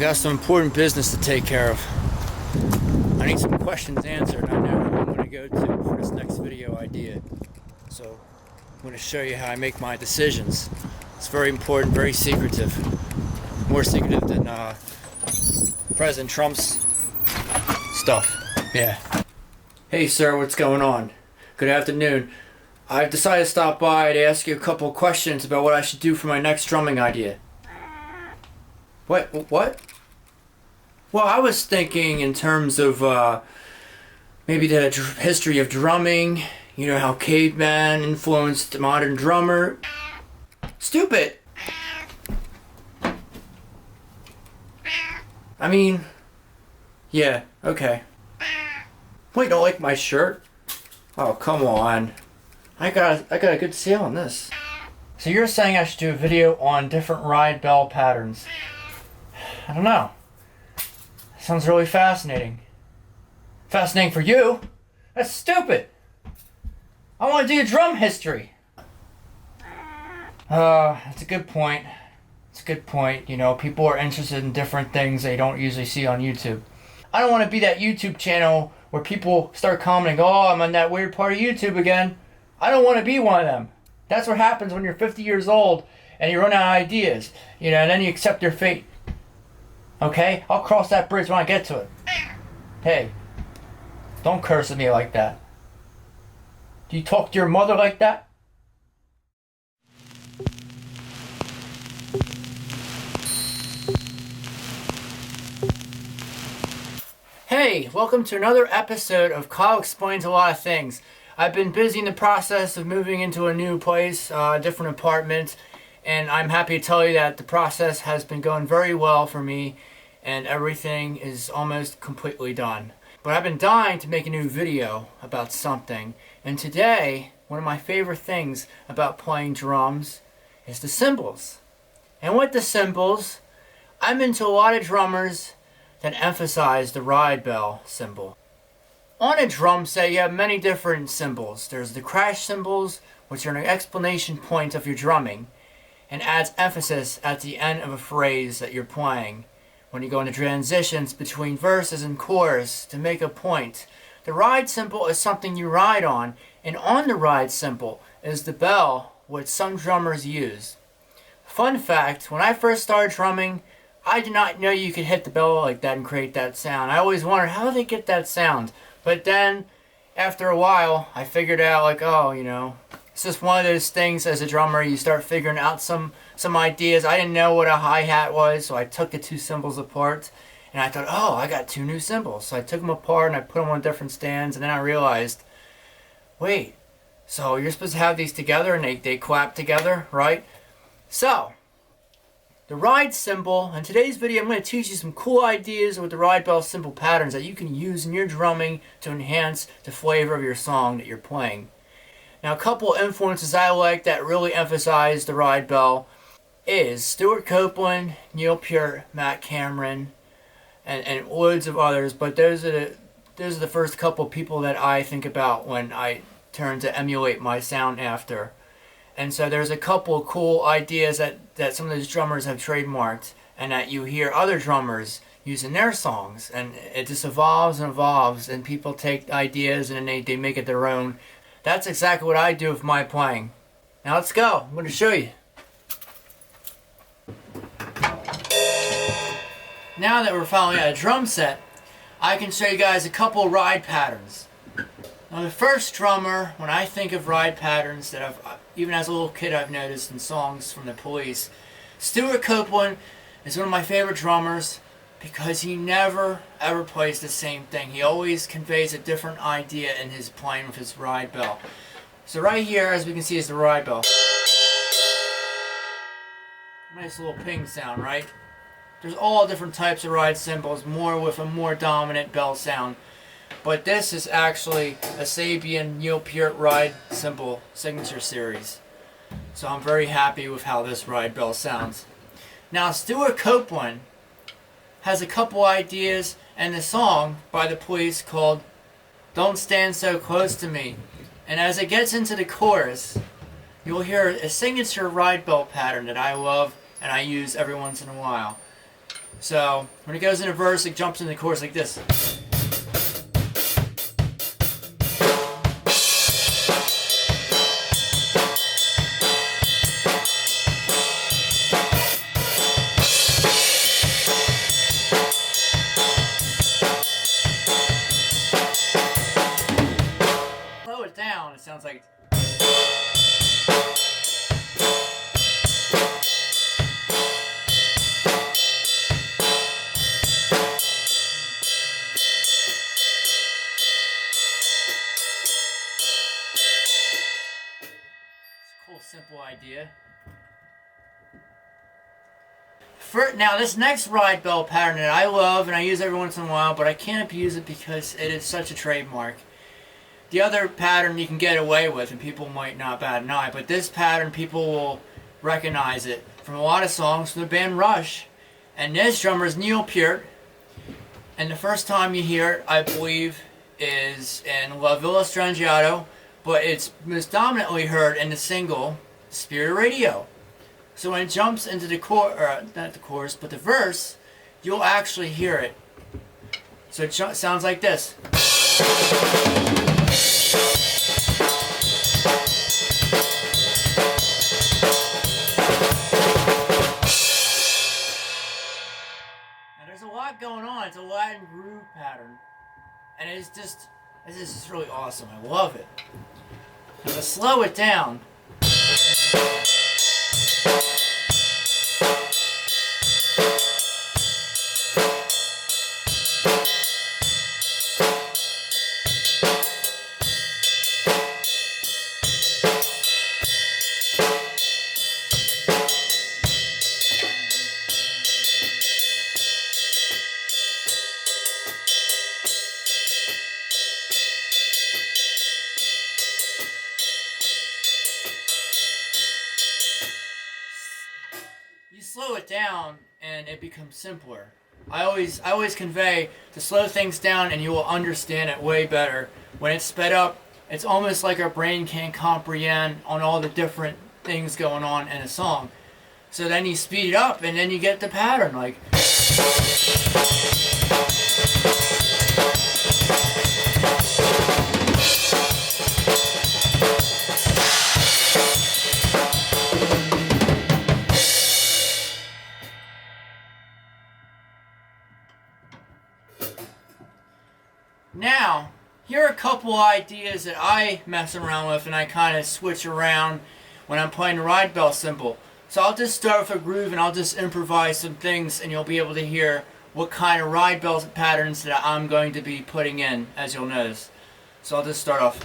got some important business to take care of. I need some questions answered. I know who I'm going to go to for this next video idea. So I'm going to show you how I make my decisions. It's very important, very secretive. More secretive than President Trump's stuff. Yeah. Hey sir, what's going on? Good afternoon. I've decided to stop by to ask you a couple of questions about what I should do for my next drumming idea. What? Well, I was thinking in terms of maybe the history of drumming, you know, how caveman influenced the modern drummer. Stupid! I mean, yeah, okay. Wait, don't like my shirt? Oh, come on. I got a good sale on this. So you're saying I should do a video on different ride bell patterns. I don't know. Sounds really fascinating. Fascinating for you? That's stupid. I want to do drum history. That's a good point. It's a good point. You know, people are interested in different things they don't usually see on YouTube. I don't want to be that YouTube channel where people start commenting, oh, I'm on that weird part of YouTube again. I don't want to be one of them. That's what happens when you're 50 years old and you run out of ideas. You know, and then you accept your fate. Okay? I'll cross that bridge when I get to it. Hey, don't curse at me like that. Do you talk to your mother like that? Hey, welcome to another episode of Kyle Explains a Lot of Things. I've been busy in the process of moving into a new place, different apartment, and I'm happy to tell you that the process has been going very well for me and everything is almost completely done. But I've been dying to make a new video about something, and today, one of my favorite things about playing drums is the cymbals. And with the cymbals, I'm into a lot of drummers that emphasize the ride bell cymbal. On a drum set, you have many different cymbals. There's the crash cymbals, which are an explanation point of your drumming, and adds emphasis at the end of a phrase that you're playing. When you go into transitions between verses and chorus to make a point. The ride cymbal is something you ride on, and on the ride cymbal is the bell, which some drummers use. Fun fact, when I first started drumming, I did not know you could hit the bell like that and create that sound. I always wondered, how do they get that sound? But then, after a while, I figured out, like, oh, you know, it's just one of those things as a drummer, you start figuring out some ideas. I didn't know what a hi-hat was, so I took the two cymbals apart, and I thought, oh, I got two new cymbals. So I took them apart, and I put them on different stands, and then I realized, wait, so you're supposed to have these together, and they clap together, right? So, the ride cymbal. In today's video, I'm going to teach you some cool ideas with the ride bell cymbal patterns that you can use in your drumming to enhance the flavor of your song that you're playing. Now, a couple of influences I like that really emphasize the ride bell is Stuart Copeland, Neil Peart, Matt Cameron, and loads of others. But those are the first couple of people that I think about when I turn to emulate my sound after. And so there's a couple of cool ideas that some of those drummers have trademarked and that you hear other drummers use in their songs. And it just evolves and evolves, and people take ideas and then they make it their own. That's exactly what I do with my playing. Now let's go. I'm going to show you. Now that we're finally at a drum set, I can show you guys a couple ride patterns. Now the first drummer, when I think of ride patterns that I've, even as a little kid, I've noticed in songs from the Police, Stuart Copeland is one of my favorite drummers because he never ever plays the same thing. He always conveys a different idea in his playing with his ride bell. So right here, as we can see, is the ride bell. Nice little ping sound, right? There's all different types of ride cymbals, more with a more dominant bell sound. But this is actually a Sabian Neil Peart ride cymbal signature series. So I'm very happy with how this ride bell sounds. Now Stuart Copeland has a couple ideas in the song by the Police called Don't Stand So Close to Me. And as it gets into the chorus, you'll hear a signature ride bell pattern that I love and I use every once in a while. So when it goes into verse, it jumps into the chorus like this. Slow it down, it sounds like. Simple idea. Now this next ride bell pattern that I love and I use every once in a while, but I can't abuse it because it is such a trademark. The other pattern you can get away with and people might not bat an eye, but this pattern people will recognize it from a lot of songs from the band Rush. And this drummer is Neil Peart, and the first time you hear it, I believe, is in La Villa Strangiato, but it's most dominantly heard in the single Spirit Radio. So when it jumps into the not the chorus, but the verse, you'll actually hear it. So it sounds like this. Now there's a lot going on. It's a Latin groove pattern, and it's just really awesome. I love it. Now to slow it down. You slow it down and it becomes simpler. I always convey to slow things down and you will understand it way better. When it's sped up, it's almost like our brain can't comprehend on all the different things going on in a song. So then you speed it up and then you get the pattern, like. Now, here are a couple ideas that I mess around with and I kind of switch around when I'm playing the ride bell cymbal. So I'll just start with a groove and I'll just improvise some things and you'll be able to hear what kind of ride bell patterns that I'm going to be putting in, as you'll notice. So I'll just start off.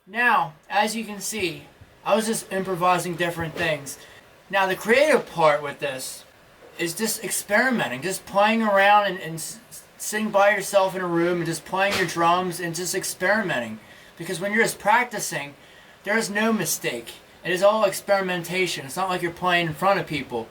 Now, as you can see, I was just improvising different things. Now, the creative part with this is just experimenting, just playing around and sitting by yourself in a room and just playing your drums and just experimenting. Because when you're just practicing, there is no mistake. It is all experimentation. It's not like you're playing in front of people.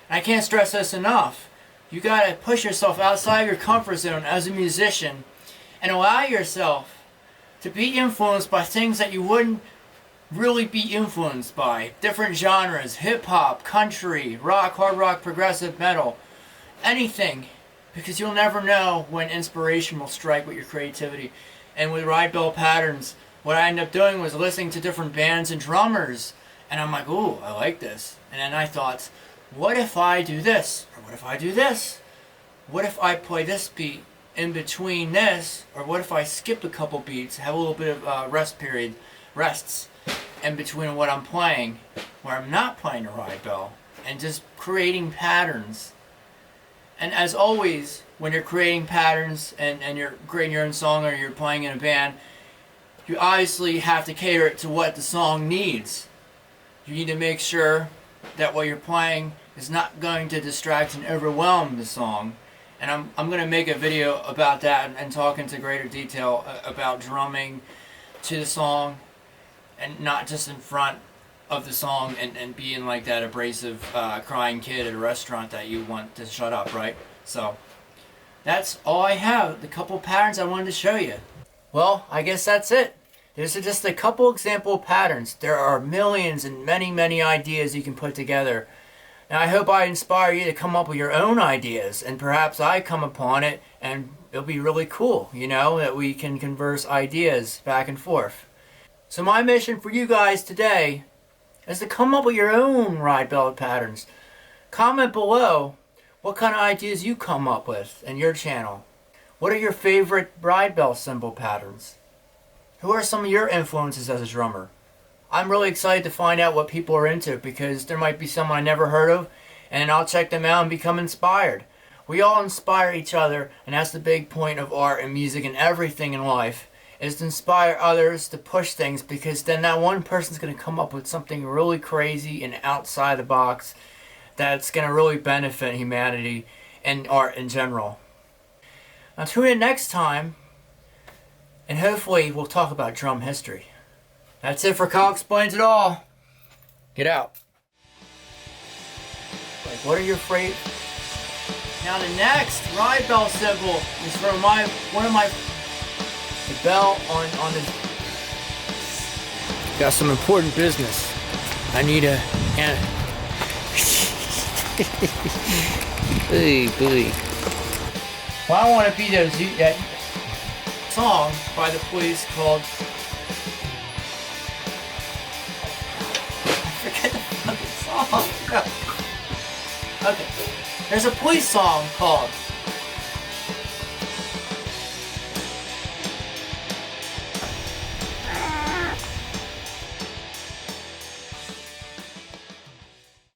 And I can't stress this enough. You got to push yourself outside your comfort zone as a musician and allow yourself to be influenced by things that you wouldn't really be influenced by different genres, hip-hop, country, rock, hard rock, progressive metal, anything, because you'll never know when inspiration will strike with your creativity. And with Cymbal Patterns, what I ended up doing was listening to different bands and drummers, and I'm like, ooh, I like this. And then I thought, what if I do this? Or what if I do this? What if I play this beat in between this? Or what if I skip a couple beats, have a little bit of rests in between what I'm playing, where I'm not playing a ride bell, and just creating patterns. And as always, when you're creating patterns and you're creating your own song or you're playing in a band, you obviously have to cater it to what the song needs. You need to make sure that what you're playing is not going to distract and overwhelm the song. And I'm going to make a video about that and talk into greater detail about drumming to the song and not just in front of the song and being like that abrasive crying kid at a restaurant that you want to shut up, right? So that's all I have, the couple patterns I wanted to show you. Well, I guess that's it. These are just a couple example patterns. There are millions and many ideas you can put together. And I hope I inspire you to come up with your own ideas, and perhaps I come upon it and it'll be really cool, you know, that we can converse ideas back and forth. So my mission for you guys today is to come up with your own ride bell patterns. Comment below what kind of ideas you come up with in your channel. What are your favorite ride bell cymbal patterns? Who are some of your influences as a drummer? I'm really excited to find out what people are into, because there might be someone I never heard of, and I'll check them out and become inspired. We all inspire each other, and that's the big point of art and music and everything in life, is to inspire others to push things, because then that one person's going to come up with something really crazy and outside the box that's going to really benefit humanity and art in general. Now tune in next time, and hopefully we'll talk about drum history. That's it for Kylexplains It All. Get out. Like, what are your favorite? Now the next ride bell cymbal is from the bell on this. Got some important business. I need to. Hey. Well, I want to be that song by the Police called. I forget the fucking song. Okay. There's a Police song called